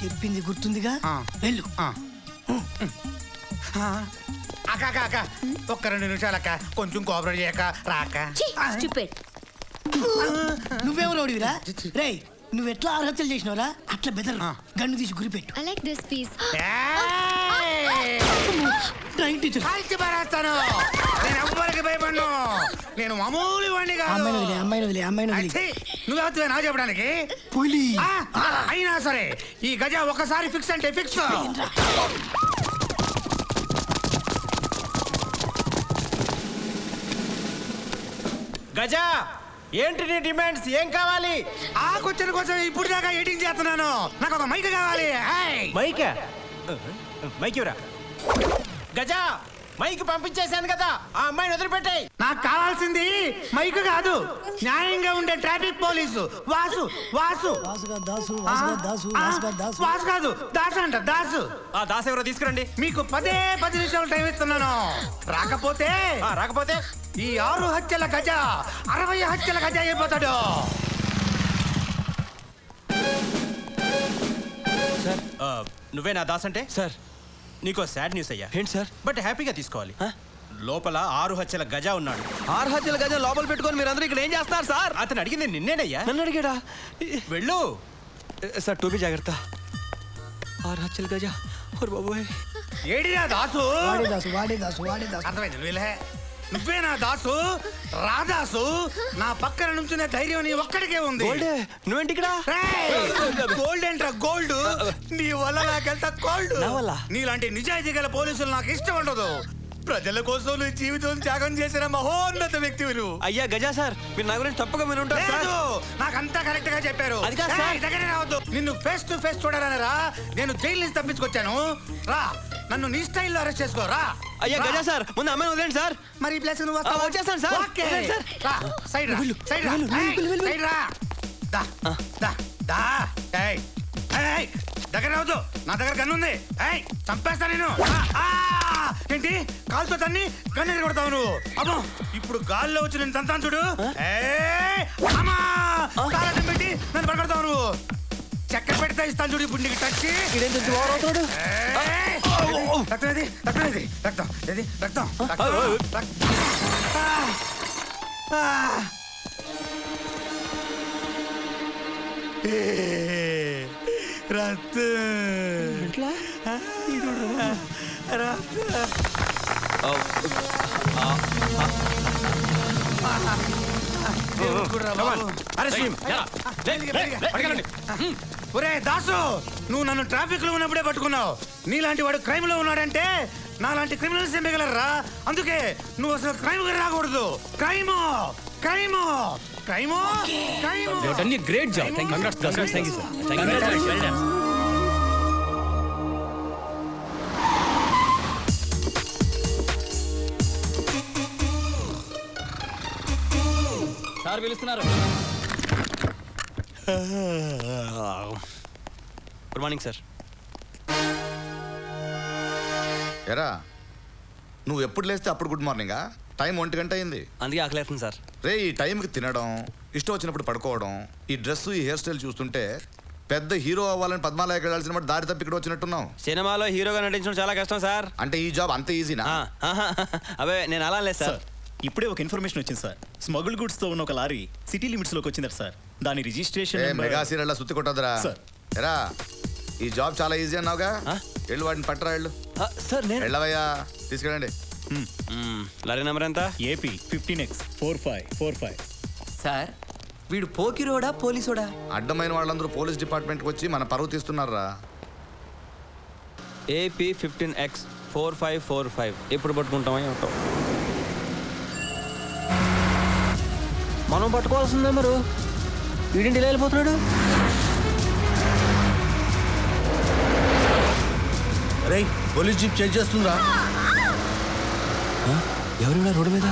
చెప్పింది గుర్తుందిగా, వెళ్ళు. అక్క అక్క అక్క ఒక్క 2 నిమిషాలు అక్క, కొంచెం కోఆపరేట్ చేయక రాక. నువ్వేమో రౌడివిరా? రేయ్, నువ్వు ఎట్లా ఆత్మహత్యలు చేసినవరా? అట్లా బెదర్ గన్ను తీసి గురిపెట్టు. I like this piece. కాల్చి పారేస్తాను. నేను ఎవ్వరికి భయపడ్ను. నేను మామూలు వాడిని కాదు. అమ్మాయిని వదిలే. నువ్వెవరివే నా చెప్పడానికి? పులి. అయినా సరే ఈ గజ ఒకసారి ఫిక్స్ అంటే ఫిక్స్. గజా, ఏంటి నీ డిమాండ్స్? ఏం కావాలి? ఆ క్వశ్చన్ కోసం ఇప్పుడు దాకా ఎడిటింగ్ చేస్తున్నాను. నాకు ఒక మైక్ కావాలి. మైక్? మైక్ ఇవ్వరా. గజా, మైక్ పంపించేశాను కదా, ఆ అమ్మాయిని వదిలిపెట్టాయి. నాకు కావాల్సింది మైక్ కాదు, న్యాయంగా ఉండే ట్రాఫిక్ పోలీసు. వాసు వాసు వాసు కాదు, దాసు అంట, దాసు. ఆ దాస్ ఎవరో తీసుకురండి. మీకు 10 నిమిషాలు టైం ఇస్తున్నాను. రాకపోతే రాకపోతే ఈ 6 హత్యల గజ 60 హత్యల గజ అయిపోతాడు. సార్, నువ్వే నా దాస్ అంటే? సార్, నీకో సాడ్ న్యూస్ అయ్యా. ఏంటి సార్? బట్ హ్యాపీగా తీసుకోవాలి. లోపల 6 హత్యల గజ ఉన్నాడు. 6 హత్యల గజ లోపల పెట్టుకొని మీరందరూ ఇక్కడ ఏం చేస్తున్నారు సార్? అతను అడిగింది నిన్నేనయ్యా. నన్ను అడిగాడా? వెళ్ళు సార్, టోపీ జాగ్రత్త. 6 హత్యల గజ. బాబోయ్, ఏడిరా దాసు? వాడే దాసు. అర్థమైంది. నువ్వే నా దాసు, రాదాసు. నా పక్కన నుంచునే ధైర్యం నీ ఒక్కడికే ఉంది. నువ్వేంటి ఇక్కడ? గోల్డ్ ఏంట్రా గోల్డ్? నీ వల్ల నాకెంత గోల్డ్. నీలాంటి నిజాయితీ గల పోలీసులు నాకు ఇష్టం ఉండదు. ప్రజల కోసం నీ జీవితం త్యాగం చేసిన మహోన్నత వ్యక్తివి. అయ్యా గజా సార్, మీరు నా గురించి తప్పగా మీరు ఉంటారు సార్. నాకంతా కరెక్ట్ గా చెప్పారు. అది కాదు సార్. దగ్గర రావద్దు. నిన్ను ఫేస్ టు ఫేస్ చూడాలనరా నేను జైలు నుంచి తప్పించుకొచ్చాను. రా, నన్ను నీ స్టైల్లో అరెస్ట్ చేసుకోరా. అయ్యా గజా సార్, ముందు అమ్మాయిని వదిలేండి సార్. మరి ప్లేస్ నువ్వు వచ్చేస్తాను సార్. సైడ్ రా, సైడ్ రా, సైడ్ రా. దా దా దా. ఏయ్ ఏయ్, దగ్గర రావద్దు. నా దగ్గర గన్ను ఉంది. ఏయ్, చంపేస్తా నేను. ఏంటి కాలుతో తన్ని గన్ను కొడతావు నువ్వు? అమ్మో, ఇప్పుడు గాల్లో వచ్చి నేను తంతాను చూడు. అమ్మా, కాలటం పెట్టి నన్ను పడగొడతావు నువ్వు. చక్కెర పెడితే ఇస్తాను చూడు. ఇప్పుడు నీకు టచ్ రక్తం ఏది? రక్తం ఒరే దాసు, నువ్వు నన్ను ట్రాఫిక్ లో ఉన్నప్పుడే పట్టుకున్నావు. నీలాంటి వాడు క్రైమ్ లో ఉన్నాడంటే నాలాంటి క్రిమినల్స్ మిగలరా. అందుకే నువ్వు అసలు క్రైమ్ రాకూడదు. Crime crime crime crime. Great job. Sir పిలుస్తున్నారు. Good morning sir. ఎరా, నువ్వు ఎప్పుడు లేస్తే అప్పుడు గుడ్ మార్నింగా? టైం 1 గంట అయింది. అందుకే ఆకలేస్తుంది సార్. రే, ఈ టైంకి తినడం, ఇష్టం వచ్చినప్పుడు పడుకోవడం, ఈ డ్రెస్, ఈ హెయిర్ స్టైల్ చూస్తుంటే పెద్ద హీరో అవ్వాలని పద్మాలయకి వెళ్ళాల్సిన బట్టి దారి తప్పి ఇక్కడ వచ్చినట్టున్నావు. సినిమాలో హీరోగా నటించడం చాలా కష్టం సార్. అంటే ఈ జాబ్ అంత ఈజీనా? అవే నేను అలా లేదు సార్. ఇప్పుడే ఒక ఇన్ఫర్మేషన్ వచ్చింది సార్. స్మగుల్ గూడ్స్ తో ఉన్న ఒక లారీ సిటీ లిమిట్స్ లోకి వచ్చింది సార్. దాని రిజిస్ట్రేషన్ మెగా సీరియల్ సుత్తి కొట్టదురా. ఎరా, ఈ జాబ్ చాలా ఈజీ అన్నావుగా, వెళ్ళు వాడిని పట్టరా. వెళ్ళు సార్. నేను వెళ్ళవయ్యా, తీసుకెళ్ళండి. లారీ నెంబర్ ఎంత? AP 15X4545. సార్, వీడు పోకిరోడా పోలీసోడా? అడ్డమైన వాళ్ళందరూ పోలీస్ డిపార్ట్మెంట్కి వచ్చి మన పరువు తీస్తున్నారా. AP 15X4545. ఎప్పుడు పట్టుకుంటామని ఉంటాం మనం. పట్టుకోవాల్సిందే మరి. వీడింటి ఇలా వెళ్ళిపోతున్నాడు. పోలీస్ జీప్ చెక్ చేస్తుందా? ఎవరు రోడ్డు మీద?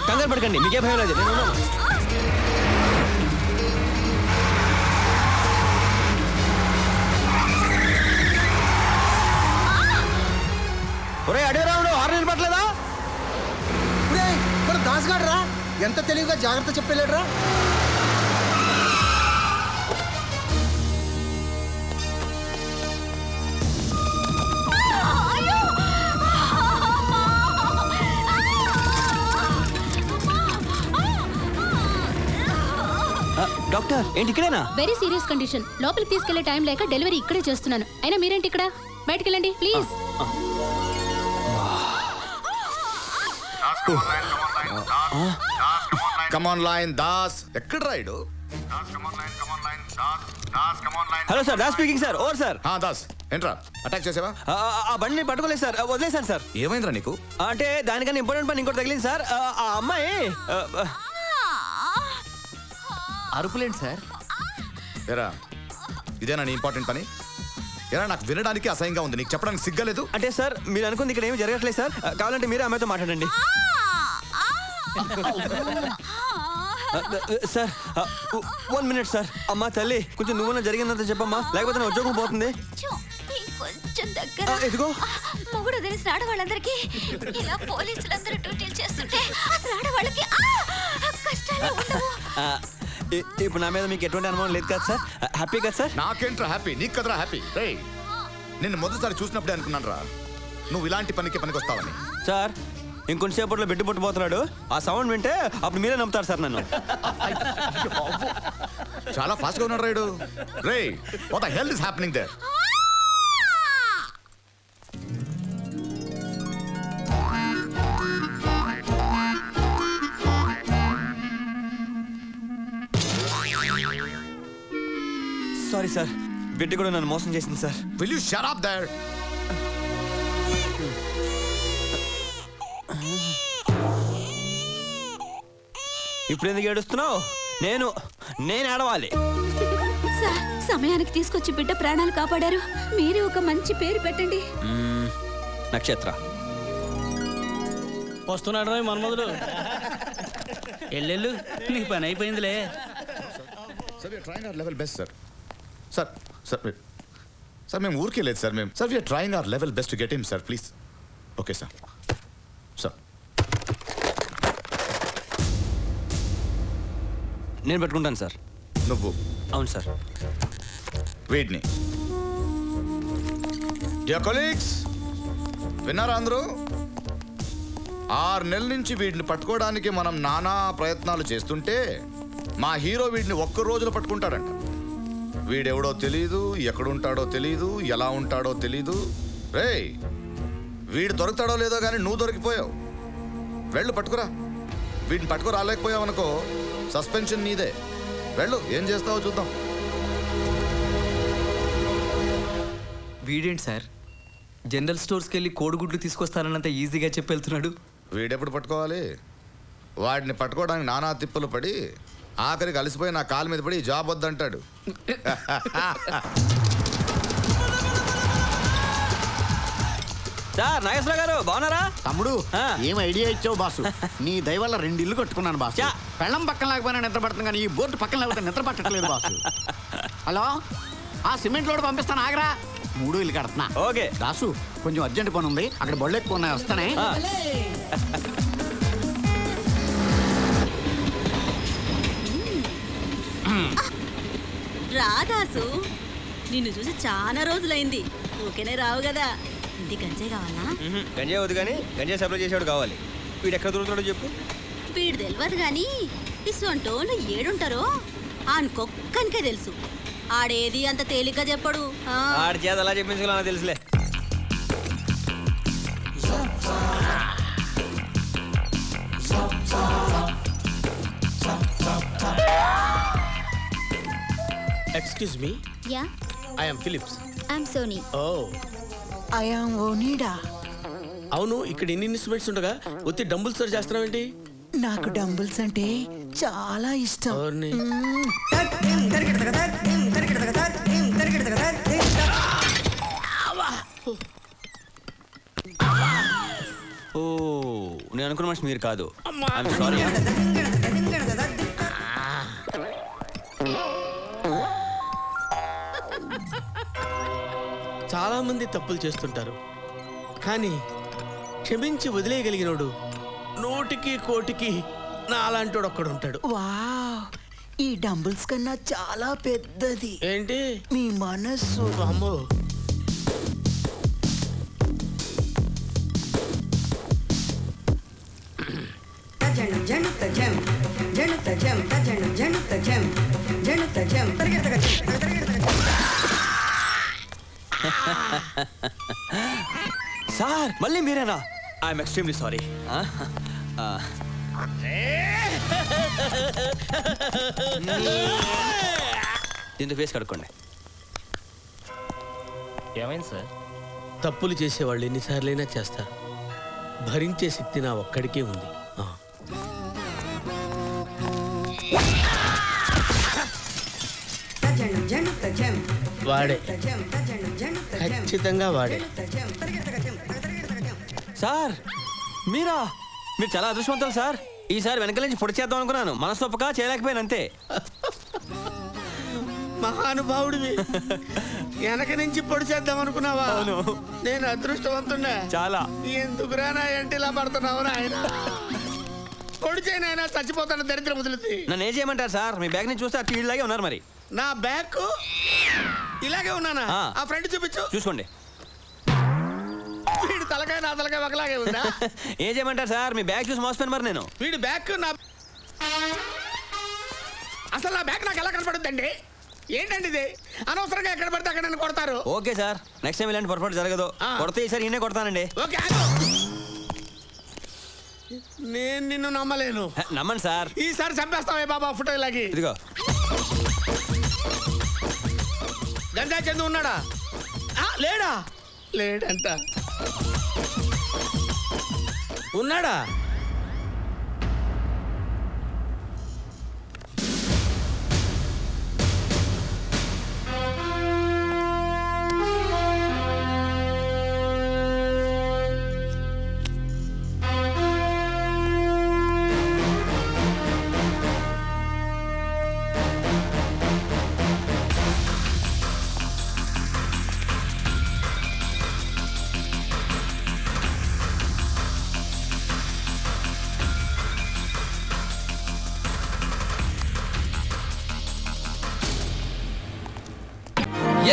కంగారు పడకండి, మీకే భయం లేదు. ఒరే అడిగి రావుడు హార్న్ పట్టలేదా? మరి దాసుగాడు రా, ఎంత తెలివిగా జాగ్రత్త చెప్పలేడు రా. డాక్టర్ ఏంటి ఇక్కడేనా? Very serious condition. లోపలికి తీసుకెళ్లే టైం లేక డెలివరీ ఇక్కడే చేస్తున్నాను. అయినా మీరేంటి ఇక్కడ? బయటికి వెళ్ళండి ప్లీజ్. కమాన్ లైన్ దాస్ ఎక్కడ Rayudu? Hello sir, Das speaking sir. Over sir. Das ఏంట్రా అటాక్ చేసావా? ఆ బండిని పట్టుకోలేదు సార్, వదిలేశాను సార్. ఏమైందిరా నీకు? అంటే దానికన్నా ఇంపార్టెంట్ పని ఇంకోటి తగిలింది సార్. ఆ అమ్మాయి అరుపులేండి సార్. ఎరా ఇదేనా నీ ఇంపార్టెంట్ పని? ఎరా నాకు వినడానికి అసహ్యంగా ఉంది, నీకు చెప్పడానికి సిగ్గలేదు. అంటే సార్ మీరు అనుకుంది ఇక్కడ ఏమీ జరగట్లేదు సార్. కావాలంటే మీరే అమ్మాయితో మాట్లాడండి సార్. 1 minute sir. అమ్మా తల్లి కొంచెం నువ్వున్న జరిగిందంత చెప్పమ్మా, లేకపోతే నా ఉద్యోగం పోతుంది. కొంచెం దగ్గర ఎదుగో మొగుడు తెలిసిన ఆడవాళ్ళందరికీ ఇలా పోలీసులందరూ డ్యూటీలు చేస్తుంటే అసలు ఆడవాళ్ళకి కష్టాలు ఉండవు. ఇప్పుడు నా మీద మీకు ఎటువంటి అనుమానం లేదు కదా సార్? హ్యాపీ కదా సార్? నాకేంట్రా హ్యాపీ, నీకు కదరా హ్యాపీ. రే నిన్ను మొదటిసారి చూసినప్పుడే అనుకున్నాను రా నువ్వు ఇలాంటి పనికి వస్తావని. సార్ ఇంకొంచెంసేపట్లో బెడ్డు పుట్టబోతున్నాడు. ఆ సౌండ్ వింటే అప్పుడు మీరే నమ్ముతారు సార్ నన్ను. చాలా ఫాస్ట్ గా ఉన్నాడు రాయుడు. రే what the hell is happening there? Sorry sir, బెడ్డు కూడా నన్ను మోసం చేసింది సార్. Will you shut up there? ఇప్పుడు ఎందుకు ఏడుస్తున్నావు? నేను ఏడవాలి. సార్ సమయానికి తీసుకొచ్చి బిడ్డ ప్రాణాలు కాపాడారు. మీరే ఒక మంచి పేరు పెట్టండి. నక్షత్ర. వస్తున్నాడు రా మన్మధుడు. ఎల్లెళ్ళు నీ పని అయిపోయిందిలే. Sir we are trying our level best sir. Sir sir sir మేము ఊరికే లేదు సార్. మేము sir we are trying our level best to get him sir. Please. Okay sir. Sir నేను పెట్టుకుంటాను సార్. నువ్వు? అవును సార్. వీడ్ని డియర్ కొలీగ్స్ విన్నారా అందరూ? 6 నెలల నుంచి వీడిని పట్టుకోవడానికి మనం నానా ప్రయత్నాలు చేస్తుంటే మా హీరో వీడిని ఒక్క రోజులో పట్టుకుంటాడంట. వీడెవడో తెలీదు, ఎక్కడుంటాడో తెలీదు, ఎలా ఉంటాడో తెలీదు. రేయ్ వీడు దొరుకుతాడో లేదో కానీ నువ్వు దొరికిపోయావు. వెళ్ళు పట్టుకురా. వీడిని పట్టుకు రాలేకపోయావు అనుకో సస్పెన్షన్ నీదే. వెళ్ళు, ఏం చేస్తావో చూద్దాం. వీడేంటి సార్ జనరల్ స్టోర్స్కి వెళ్ళి కోడిగుడ్లు తీసుకొస్తానన్నంత ఈజీగా చెప్పి వెళ్తున్నాడు. వీడెప్పుడు పట్టుకోవాలి? వాడిని పట్టుకోవడానికి నానా తిప్పలు పడి ఆఖరికి అలసిపోయి నా కాలు మీద పడి జాబ్ వద్దంటాడు. సార్ నాగేశ్వర గారు బాగున్నారా? తమ్ముడు ఏం ఐడియా ఇచ్చావు బాసు? నీ దయ వల్ల 2 ఇల్లు కట్టుకున్నాను బాసు. పెళ్ళం పక్కన లేకపోయినా నిద్ర పడుతుంది కానీ ఈ బోర్డు పక్కన లేకపోతే నిద్ర పట్టట్లేదు బాసు. హలో, ఆ సిమెంట్ లోడ్ పంపిస్తాను ఆగరా. 3 ఇల్లు కడుతున్నా. ఓకే దాసు కొంచెం అర్జెంట్ పని ఉంది, అక్కడ బొళ్ళు ఎక్కువ ఉన్నాయి, వస్తానే. రాదాసు నిన్ను చూసి చాలా రోజులైంది. ఓకేనే రావు కదా. ఇంటి గంజాయి కావాలా? గంజాయి వద్దు కానీ గంజాయి సప్లై చేసేవాడు కావాలి. వీడు ఎక్కడ దొరుకుతాడో చెప్పు. వీడు తెలియదు గాని ఇసువంటోళ్ళు ఏడుంటారో ఆనుకొక్కనికే తెలుసు. ఆడేది అంత తేలిగ్గా చెప్పడు. ఆడి చేత అలా చెప్పించుకోవాలన్నా తెలుసులే. Excuse me, ya I am Philips. I'm Sony. ఓ అవును, ఇక్కడ ఎన్ని ఇన్స్ట్రుమెంట్స్ ఉండగా ఒత్తి డంబుల్స్ చేస్తున్నావేంటి? నాకు డంబుల్స్ అంటే చాలా ఇష్టం. అవును. ఓ నేను అనుకున్న మనిషి మీరు కాదు. I'm sorry. చాలా మంది తప్పులు చేస్తుంటారు కానీ క్షమించి వదిలేయగలిగినోడు 100కి 1,00,00,000 నాలాంటోడు ఒక్కడుంటాడు. వావ్, ఈ డంబుల్స్ కన్నా చాలా పెద్దది. ఏంటి మీ మనస్సు. అమ్మో, సార్ మళ్ళీ మీరేనా? I'm extremely sorry. దీంతో ఫేస్ కడుక్కోండి. ఏమైంది సార్? తప్పులు చేసేవాళ్ళు ఎన్నిసార్లైనా చేస్తారు. భరించే శక్తి నా ఒక్కడికే ఉంది. వాడే, ఖచ్చితంగా వాడే. సార్ మీరా? మీరు చాలా అదృష్టవంతులు సార్. ఈసారి వెనక నుంచి పొడి చేద్దాం అనుకున్నాను, మనసొప్పక చేయలేకపోయాను అంతే. మహానుభావుడివి, వెనక నుంచి పొడి చేద్దాం అనుకున్నావా? అవును. నేను అదృష్టవంతున్నా చాలా. ఎందుకురా నా ఎంటి ఇలా పడుతున్నావు ఆయన? పొడి చేయనైనా చచ్చిపోతాను, దరిద్రం వదులుతుంది. నన్ను ఏం చేయమంటారు సార్? మీ బ్యాగ్ నుంచి చూస్తే ఆ ఫీల్డ్ లాగే ఉన్నారు. మరి నా బ్యాగ్ ఇలాగే ఉన్నానా? ఆ ఫ్రెండ్ చూపించు. చూసుకోండి. వీడి తలకాయ నా తలకాయ ఒకలాగే ఉందా? ఏం చేయమంటారు సార్? మీ బ్యాగ్ చూసి మోసపోయాను మరి నేను. వీడి బ్యాగ్ నా అసలు నా బ్యాగ్ నాకు ఎలా కనపడుద్దండి? ఏంటండి ఇది? అనవసరంగా ఎక్కడ పడితే అక్కడ నన్ను కొడతారు. ఓకే సార్, నెక్స్ట్ టైం ఇలాంటి పొరపాటు జరగదు. కొడితే ఈసారి ఈయనే కొడతానండి. ఓకే, నేను నిన్ను నమ్మలేను. నమ్మండి సార్. ఈసారి చంపేస్తావే బాబా ఫోటో ఇలాగి. ఇదిగో. గంగా చందు ఉన్నాడా? లేడా? లేడంట. ఉన్నాడా?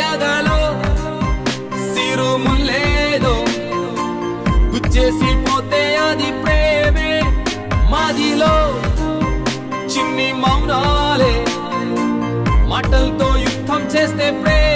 ఎదలో సిరుములేదో గుచ్చేసి పోతే అది ప్రేమే, మాదిలో చిన్ని మౌనాలే మాటలతో యుద్ధం చేస్తే ప్రేమ.